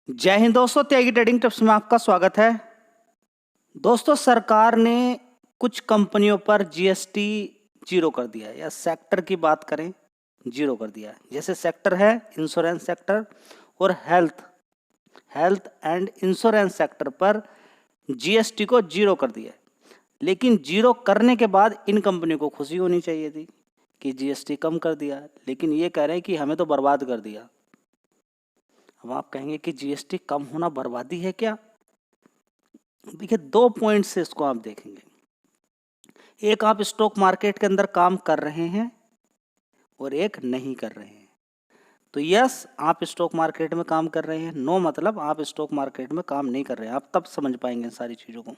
जय हिंद दोस्तों, त्यागी trading tips में आपका स्वागत है। दोस्तों, सरकार ने कुछ कंपनियों पर जीएसटी जीरो कर दिया है, या सेक्टर की बात करें जीरो कर दिया है। जैसे सेक्टर है इंश्योरेंस सेक्टर और हेल्थ एंड इंश्योरेंस सेक्टर पर जीएसटी को जीरो कर दिया है। लेकिन जीरो करने के बाद इन कंपनियों को खुशी होनी चाहिए थी कि जीएसटी कम कर दिया, लेकिन ये कह रहे हैं कि हमें तो बर्बाद कर दिया। अब आप कहेंगे कि जीएसटी कम होना बर्बादी है क्या? देखिए, 2 पॉइंट से इसको आप देखेंगे। एक, आप स्टॉक मार्केट के अंदर काम कर रहे हैं और एक नहीं कर रहे हैं। तो यस, आप स्टॉक मार्केट में काम कर रहे हैं, नो मतलब आप स्टॉक मार्केट में काम नहीं कर रहे हैं। आप तब समझ पाएंगे इन सारी चीज़ों को।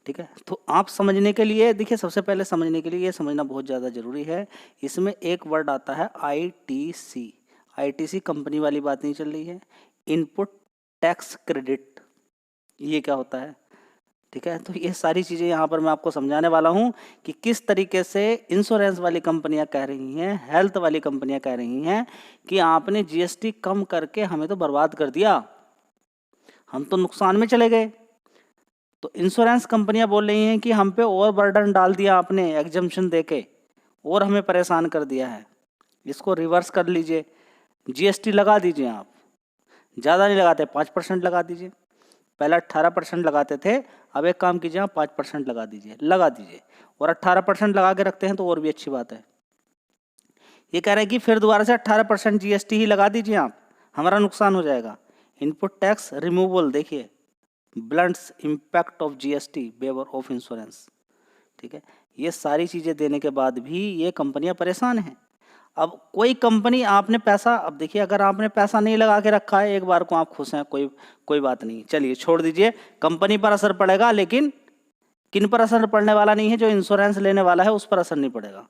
ठीक है, तो आप समझने के लिए देखिए, सबसे पहले समझने के लिए ये समझना बहुत ज़्यादा ज़रूरी है। इसमें एक वर्ड आता है आईटीसी। आईटीसी कंपनी वाली बात नहीं चल रही है। इनपुट टैक्स क्रेडिट, ये क्या होता है? ठीक है, तो ये सारी चीज़ें यहाँ पर मैं आपको समझाने वाला हूँ कि किस तरीके से इंश्योरेंस वाली कंपनियाँ कह रही हैं, हेल्थ वाली कंपनियाँ कह रही हैं कि आपने जीएसटी कम करके हमें तो बर्बाद कर दिया, हम तो नुकसान में चले गए। तो इंश्योरेंस कंपनियाँ बोल रही हैं कि हम पे और बर्डन डाल दिया आपने एग्जम्पशन देके, और हमें परेशान कर दिया है। इसको रिवर्स कर लीजिए, जीएसटी लगा दीजिए। आप ज़्यादा नहीं लगाते, 5% लगा दीजिए। पहले 18% लगाते थे, अब एक काम कीजिए, आप 5% लगा दीजिए। और 18% लगा के रखते हैं तो और भी अच्छी बात है। ये कह रहे हैं कि फिर दोबारा से 18% जीएसटी ही लगा दीजिए आप, हमारा नुकसान हो जाएगा। इनपुट टैक्स रिमूवल, देखिए, blunts impact of GST waiver of insurance. ठीक है, ये सारी चीज़ें देने के बाद भी ये कंपनियां परेशान हैं। अब कोई कंपनी, आपने पैसा, अब देखिए, अगर आपने पैसा नहीं लगा के रखा है, एक बार को आप खुश हैं, कोई बात नहीं, चलिए छोड़ दीजिए, कंपनी पर असर पड़ेगा, लेकिन किन पर असर पड़ने वाला नहीं है? जो इंश्योरेंस लेने वाला है उस पर असर नहीं पड़ेगा।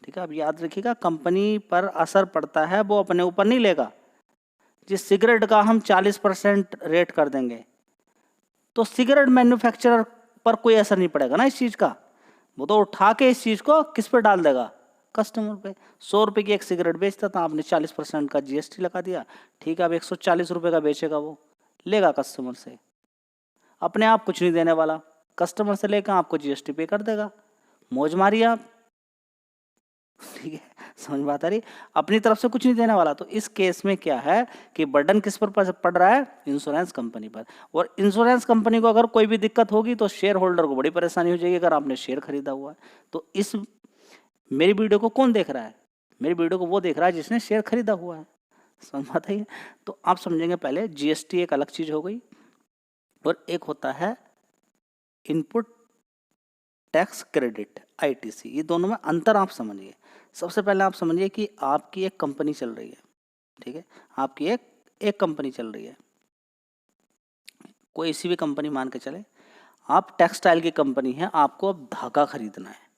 ठीक है, अब याद रखिएगा, कंपनी पर असर पड़ता है वो अपने ऊपर नहीं लेगा। जिस सिगरेट का हम 40% रेट कर देंगे, तो सिगरेट मैन्युफैक्चरर पर कोई असर नहीं पड़ेगा ना इस चीज़ का। वो तो उठा के इस चीज़ को किस पर डाल देगा? कस्टमर पे। 100 रुपये की एक सिगरेट बेचता था, आपने 40% का जीएसटी लगा दिया। ठीक है, अब 140 रुपये का बेचेगा, वो लेगा कस्टमर से, अपने आप कुछ नहीं देने वाला, कस्टमर से लेकर आपको जीएसटी पे कर देगा। मौज मारिए आप। ठीक है, समझ बात आ रही? अपनी तरफ से कुछ नहीं देने वाला। तो इस केस में क्या है कि बर्डन किस पर पड़ रहा है? इंश्योरेंस कंपनी पर। और इंश्योरेंस कंपनी को अगर कोई भी दिक्कत होगी तो शेयर होल्डर को बड़ी परेशानी हो जाएगी, अगर आपने शेयर खरीदा हुआ है तो। इस मेरी वीडियो को कौन देख रहा है? मेरी वीडियो को वो देख रहा है जिसने शेयर खरीदा हुआ है। समझ बात है? तो आप समझेंगे, पहले जीएसटी एक अलग चीज हो गई और एक होता है इनपुट टैक्स क्रेडिट, आईटीसी। ये दोनों में अंतर आप समझिए। सबसे पहले आप समझिए कि आपकी एक कंपनी चल रही है। ठीक है, आपकी एक कंपनी चल रही है, कोई सी भी कंपनी मान के चले। आप टेक्सटाइल की कंपनी है, आपको अब धागा खरीदना है।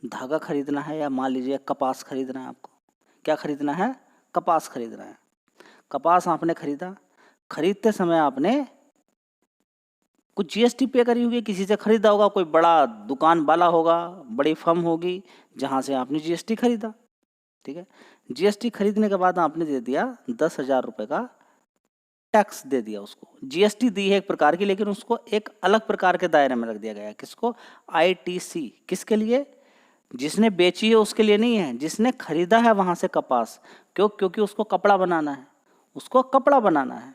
धागा खरीदना है, या मान लीजिए कपास खरीदना है। आपको क्या खरीदना है? कपास खरीदना है। कपास आपने खरीदा, खरीदते समय आपने कुछ जीएसटी पे करी होगी, किसी से खरीदा होगा, कोई बड़ा दुकान वाला होगा, बड़ी फर्म होगी जहाँ से आपने जीएसटी खरीदा। ठीक है, जीएसटी खरीदने के बाद आपने दे दिया 10,000 रुपये का टैक्स दे दिया उसको। जीएसटी दी है एक प्रकार की, लेकिन उसको एक अलग प्रकार के दायरे में रख दिया गया है। किसको? आईटीसी। किसके लिए? जिसने बेची है उसके लिए नहीं है, जिसने खरीदा है वहां से कपास। क्योंकि उसको कपड़ा बनाना है, उसको कपड़ा बनाना है।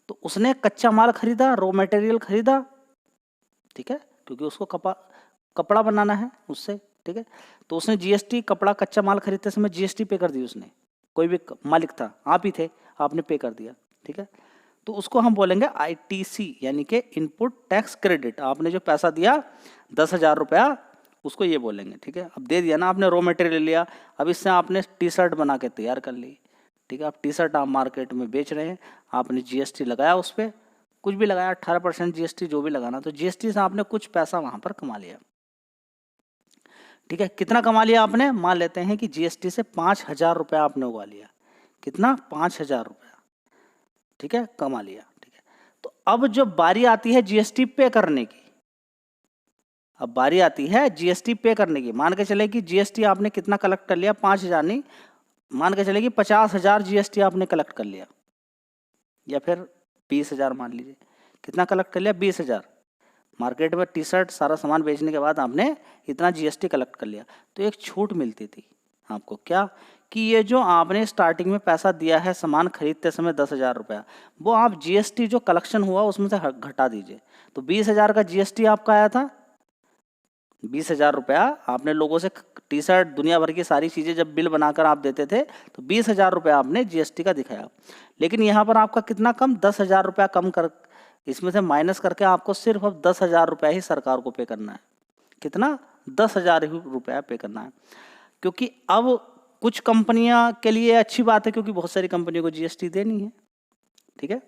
तो उसने कच्चा माल खरीदा, रॉ मटेरियल खरीदा। ठीक है, क्योंकि उसको कपड़ा बनाना है उससे। ठीक है, तो उसने जीएसटी, कपड़ा कच्चा माल खरीदते समय जीएसटी पे कर दी उसने। कोई भी मालिक था, आप ही थे, आपने पे कर दिया। ठीक है, तो उसको हम बोलेंगे आईटीसी, यानी कि इनपुट टैक्स क्रेडिट। आपने जो पैसा दिया 10,000 रुपया, उसको ये बोलेंगे। ठीक है, अब दे दिया ना आपने, रॉ मटेरियल लिया, अब इससे आपने टी शर्ट बना के तैयार कर ली। ठीक है, अब टी शर्ट आप मार्केट में बेच रहे हैं, आपने जीएसटी लगाया उस पर, कुछ भी लगाया, 18% जीएसटी जो भी लगाना, तो जीएसटी से आपने कुछ पैसा वहां पर कमा लिया। ठीक है, कितना कमा लिया आपने? मान लेते हैं कि जीएसटी से 5,000 रुपया आपने उगा लिया। कितना? 5,000 रुपया। ठीक है, कमा लिया। ठीक है, तो अब जो बारी आती है जीएसटी पे करने की, अब बारी आती है जीएसटी पे करने की। मान के चले कि जीएसटी आपने कितना कलेक्ट कर लिया? 5,000 नहीं, मान के चले कि 50,000 जीएसटी आपने कलेक्ट कर लिया। या फिर 20,000 मान लीजिए, कितना कलेक्ट कर लिया? 20,000। मार्केट में टी शर्ट सारा सामान बेचने के बाद आपने इतना जीएसटी कलेक्ट कर लिया, तो एक छूट मिलती थी आपको, क्या कि ये जो आपने स्टार्टिंग में पैसा दिया है सामान खरीदते समय 10,000 रुपया, वो आप जीएसटी जो कलेक्शन हुआ उसमें से घटा दीजिए। तो 20,000 का जीएसटी आपका आया था, 20,000 रुपया आपने लोगों से टी शर्ट दुनिया भर की सारी चीज़ें जब बिल बनाकर आप देते थे तो 20,000 रुपया आपने जीएसटी का दिखाया। लेकिन यहाँ पर आपका कितना कम? 10,000 रुपया कम कर, इसमें से माइनस करके आपको सिर्फ अब 10,000 रुपया ही सरकार को पे करना है। कितना? 10,000 ही रुपया पे करना है। क्योंकि अब कुछ कंपनियां के लिए अच्छी बात है, क्योंकि बहुत सारी कंपनियों को जीएसटी देनी है, ठीक है।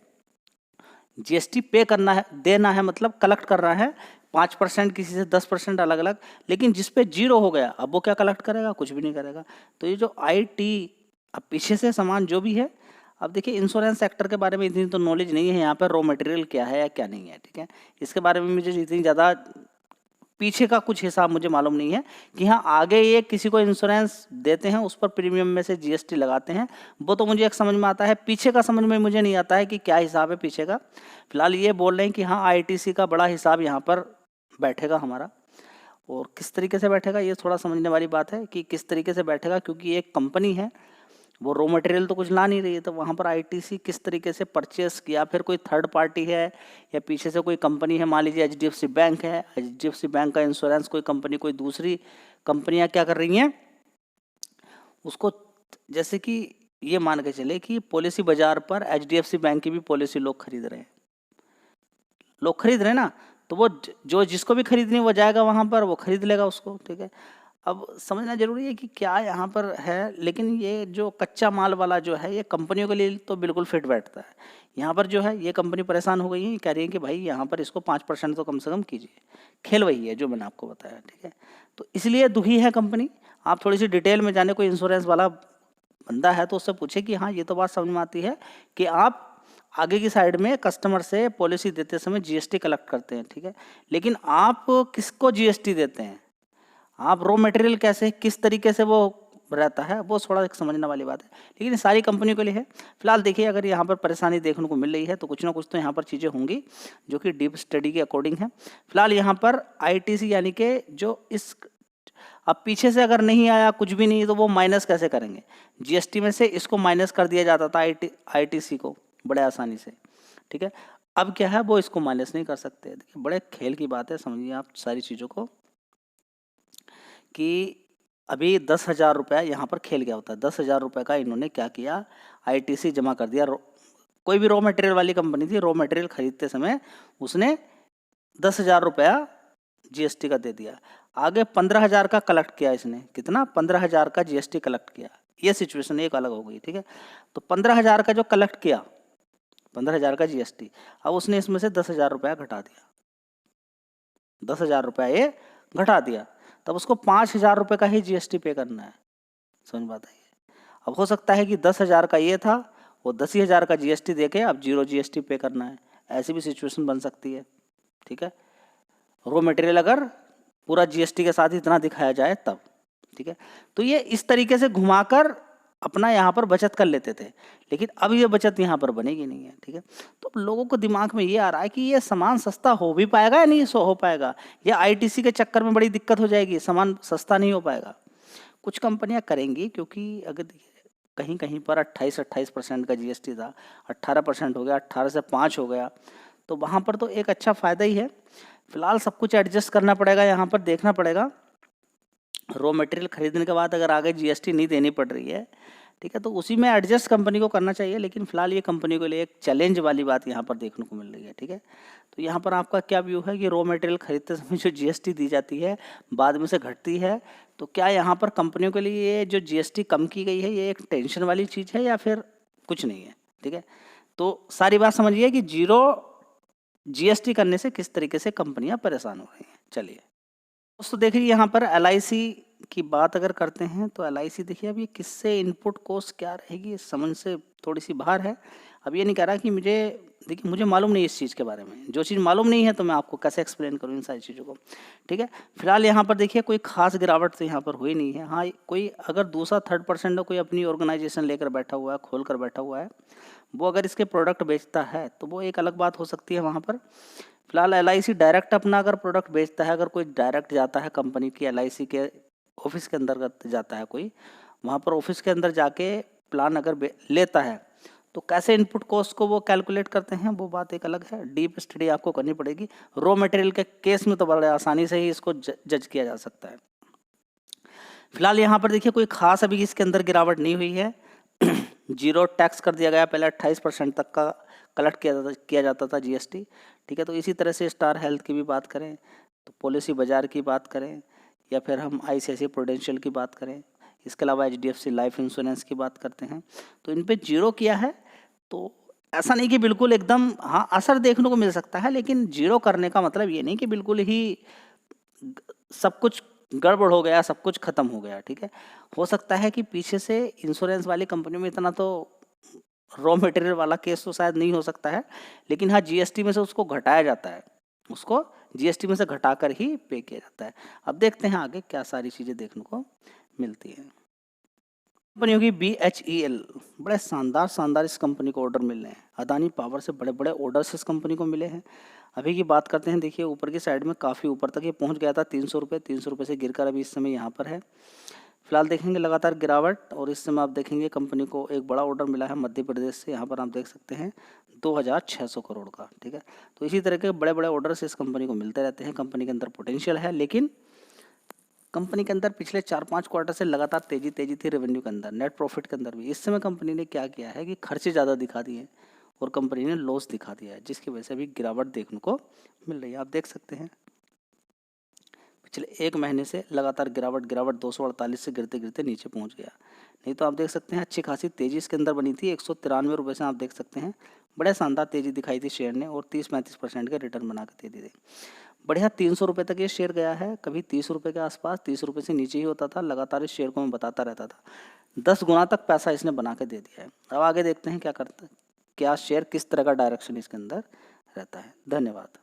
जीएसटी पे करना है, देना है मतलब कलेक्ट कर रहा है 5%, किसी से 10% अलग अलग, लेकिन जिस पे 0 हो गया अब वो क्या कलेक्ट करेगा? कुछ भी नहीं करेगा। तो ये जो आईटी, अब पीछे से सामान जो भी है, अब देखिए इंश्योरेंस सेक्टर के बारे में इतनी तो नॉलेज नहीं है यहाँ पर, रॉ मटेरियल क्या है या क्या नहीं है, ठीक है। इसके बारे में मुझे इतनी ज़्यादा पीछे का कुछ हिसाब मुझे मालूम नहीं है कि हाँ आगे ये किसी को इंश्योरेंस देते हैं उस पर प्रीमियम में से जीएसटी लगाते हैं, वो तो मुझे एक समझ में आता है, पीछे का समझ में मुझे नहीं आता है कि क्या हिसाब है पीछे का। फिलहाल ये बोल रहे हैं कि हाँ आईटीसी का बड़ा हिसाब यहाँ पर बैठेगा हमारा, और किस तरीके से बैठेगा ये थोड़ा समझने वाली बात है कि किस तरीके से बैठेगा, क्योंकि एक कंपनी है वो रॉ मटेरियल तो कुछ ला नहीं रही है, तो वहाँ पर आईटीसी किस तरीके से परचेस किया, फिर कोई थर्ड पार्टी है या पीछे से कोई कंपनी है, मान लीजिए एचडीएफसी बैंक है, एचडीएफसी बैंक का इंश्योरेंस कोई कंपनी, कोई दूसरी कंपनियां क्या कर रही हैं उसको, जैसे कि ये मान के चले कि पॉलिसी बाजार पर एचडीएफसी बैंक की भी पॉलिसी लोग खरीद रहे हैं ना, तो वो जो जिसको भी खरीदनी वो जाएगा वहाँ पर, वो खरीद लेगा उसको, ठीक है। अब समझना जरूरी है कि क्या यहाँ पर है, लेकिन ये जो कच्चा माल वाला जो है ये कंपनियों के लिए तो बिल्कुल फिट बैठता है। यहाँ पर जो है ये कंपनी परेशान हो गई है, कह रही है कि भाई यहाँ पर इसको 5% तो कम से कम कीजिए। खेल वही है जो मैंने आपको बताया, ठीक है। तो इसलिए दुखी है कंपनी। आप थोड़ी सी डिटेल में जाने, कोई इंश्योरेंस वाला बंदा है तो उससे पूछे कि हाँ ये तो बात समझ में आती है कि आप आगे की साइड में कस्टमर से पॉलिसी देते समय जीएसटी कलेक्ट करते हैं, ठीक है, लेकिन आप किसको जीएसटी देते हैं, आप रॉ मटेरियल कैसे किस तरीके से वो रहता है, वो थोड़ा समझने वाली बात है, लेकिन सारी कंपनियों के लिए है। फिलहाल देखिए अगर यहाँ पर परेशानी देखने को मिल रही है तो कुछ ना कुछ तो यहाँ पर चीज़ें होंगी जो कि डीप स्टडी के अकॉर्डिंग है। फिलहाल यहाँ पर आईटीसी यानी कि जो इस, अब पीछे से अगर नहीं आया कुछ भी नहीं तो वो माइनस कैसे करेंगे? जीएसटी में से इसको माइनस कर दिया जाता था आईटीसी को बड़े आसानी से, ठीक है। अब क्या है, वो इसको माइनस नहीं कर सकते। देखिए बड़े खेल की बात है, समझिए आप सारी चीज़ों को कि अभी 10,000 रुपया यहाँ पर खेल गया होता है। 10,000 रुपये का इन्होंने क्या किया, आईटीसी जमा कर दिया। कोई भी रॉ मटेरियल वाली कंपनी थी, रॉ मटेरियल खरीदते समय उसने 10,000 रुपया जीएसटी का दे दिया। आगे 15,000 का कलेक्ट किया इसने, कितना? 15,000 का जीएसटी कलेक्ट किया। ये सिचुएशन एक अलग हो गई, ठीक है। तो 15,000 का जो कलेक्ट किया, 15,000 का जीएसटी, अब उसने इसमें से 10,000 रुपया घटा दिया, 10,000 रुपया ये घटा दिया, तब उसको 5,000 रुपये का ही जीएसटी पे करना है। समझ बात आई? अब हो सकता है कि 10,000 का ये था, वो 10,000 का जीएसटी देके अब 0 जीएसटी पे करना है, ऐसी भी सिचुएशन बन सकती है, ठीक है। रॉ मटेरियल अगर पूरा जीएसटी के साथ ही इतना दिखाया जाए तब, ठीक है। तो ये इस तरीके से घुमाकर अपना यहाँ पर बचत कर लेते थे, लेकिन अब ये बचत यहाँ पर बनेगी नहीं है, ठीक है। तो लोगों को दिमाग में ये आ रहा है कि ये सामान सस्ता हो भी पाएगा या नहीं हो पाएगा, या आईटीसी के चक्कर में बड़ी दिक्कत हो जाएगी, सामान सस्ता नहीं हो पाएगा। कुछ कंपनियां करेंगी, क्योंकि अगर कहीं कहीं पर 28% का जीएसटी था, 18% हो गया, 18 से 5 हो गया, तो वहाँ पर तो एक अच्छा फ़ायदा ही है। फिलहाल सब कुछ एडजस्ट करना पड़ेगा, यहाँ पर देखना पड़ेगा। रॉ मटेरियल खरीदने के बाद अगर आगे जीएसटी नहीं देनी पड़ रही है, ठीक है, तो उसी में एडजस्ट कंपनी को करना चाहिए। लेकिन फिलहाल ये कंपनी के लिए एक चैलेंज वाली बात यहाँ पर देखने को मिल रही है, ठीक है। तो यहाँ पर आपका क्या व्यू है कि रॉ मटेरियल खरीदते समय जो जीएसटी दी जाती है बाद में से घटती है, तो क्या यहाँ पर कंपनियों के लिए ये जो जीएसटी कम की गई है ये एक टेंशन वाली चीज़ है या फिर कुछ नहीं है, ठीक है। तो सारी बात समझिए कि 0 जीएसटी करने से किस तरीके से कंपनियां परेशान हो रही हैं। चलिए दोस्तों देखिए यहाँ पर एलआईसी की बात अगर करते हैं तो एलआईसी देखिए अब ये किससे इनपुट कॉस्ट क्या रहेगी समझ से थोड़ी सी बाहर है। अब ये नहीं कह रहा कि मुझे मालूम नहीं इस चीज़ के बारे में, जो चीज़ मालूम नहीं है तो मैं आपको कैसे एक्सप्लेन करूँ इन सारी चीज़ों को, ठीक है। फिलहाल यहाँ पर देखिए कोई खास गिरावट तो यहाँ पर हुई नहीं है। हाँ कोई अगर दूसरा 3rd पर्सन कोई अपनी ऑर्गेनाइजेशन लेकर बैठा हुआ है, खोल कर बैठा हुआ है, वो अगर इसके प्रोडक्ट बेचता है तो वो एक अलग बात हो सकती है वहाँ पर। फिलहाल LIC डायरेक्ट अपना अगर प्रोडक्ट बेचता है, अगर कोई डायरेक्ट जाता है कंपनी की LIC के ऑफिस के अंदर जाता है कोई, वहाँ पर ऑफिस के अंदर जाके प्लान अगर लेता है तो कैसे इनपुट कॉस्ट को वो कैलकुलेट करते हैं वो बात एक अलग है। डीप स्टडी आपको करनी पड़ेगी। रॉ मटेरियल के केस में तो बड़े आसानी से ही इसको जज किया जा सकता है। फिलहाल यहाँ पर देखिए कोई खास अभी इसके अंदर गिरावट नहीं हुई है। 0 टैक्स कर दिया गया, पहले 28% तक का कलेक्ट किया जाता था GST, ठीक है। तो इसी तरह से स्टार हेल्थ की भी बात करें तो पॉलिसी बाजार की बात करें या फिर हम ICICI प्रूडेंशियल की बात करें, इसके अलावा HDFC लाइफ इंश्योरेंस की बात करते हैं तो इन पे 0 किया है। तो ऐसा नहीं कि बिल्कुल एकदम, हाँ असर देखने को मिल सकता है, लेकिन 0 करने का मतलब ये नहीं कि बिल्कुल ही सब कुछ गड़बड़ हो गया, सब कुछ खत्म हो गया, ठीक है। हो सकता है कि पीछे से इंश्योरेंस वाली कंपनी में इतना तो रॉ मटेरियल वाला केस तो शायद नहीं हो सकता है, लेकिन हाँ GST में से उसको घटाया जाता है, उसको GST में से घटाकर ही पे किया जाता है। अब देखते हैं आगे क्या सारी चीज़ें देखने को मिलती है। कंपनी होगी BHEL, बड़े शानदार इस कंपनी को ऑर्डर मिल रहे हैं। अदानी पावर से बड़े बड़े ऑर्डर्स इस कंपनी को मिले हैं। अभी की बात करते हैं, देखिए ऊपर की साइड में काफ़ी ऊपर तक ये पहुंच गया था 300 रुपये, 300 रुपये से गिरकर अभी इस समय यहाँ पर है। फिलहाल देखेंगे लगातार गिरावट, और इस समय आप देखेंगे कंपनी को एक बड़ा ऑर्डर मिला है मध्य प्रदेश से, यहाँ पर आप देख सकते हैं 2600 करोड़ का, ठीक है। तो इसी तरह के बड़े बड़े ऑर्डर्स इस कंपनी को मिलते रहते हैं। कंपनी के अंदर पोटेंशियल है, लेकिन कंपनी के अंदर पिछले 4-5 क्वार्टर से लगातार तेजी थी रेवेन्यू के अंदर, नेट प्रॉफिट के अंदर भी। इस समय कंपनी ने क्या किया है कि खर्चे ज़्यादा दिखा दिए और कंपनी ने लॉस दिखा दिया है, जिसकी वजह से अभी गिरावट देखने को मिल रही है। आप देख सकते हैं पिछले 1 महीने से लगातार गिरावट 248 से गिरते गिरते नीचे पहुंच गया। नहीं तो आप देख सकते हैं अच्छी खासी तेजी इसके अंदर बनी थी। 193 रुपये से आप देख सकते हैं बड़े शानदार तेजी दिखाई थी शेयर ने, और 30-35% के रिटर्न बना के दे दिए। बढ़िया 300 रुपये तक ये शेयर गया है, कभी 30 रुपये के आसपास, 30 रुपये से नीचे ही होता था। लगातार इस शेयर को मैं बताता रहता था, 10 गुना तक पैसा इसने बना के दे दिया है। अब आगे देखते हैं क्या करता है, क्या शेयर किस तरह का डायरेक्शन इसके अंदर रहता है। धन्यवाद।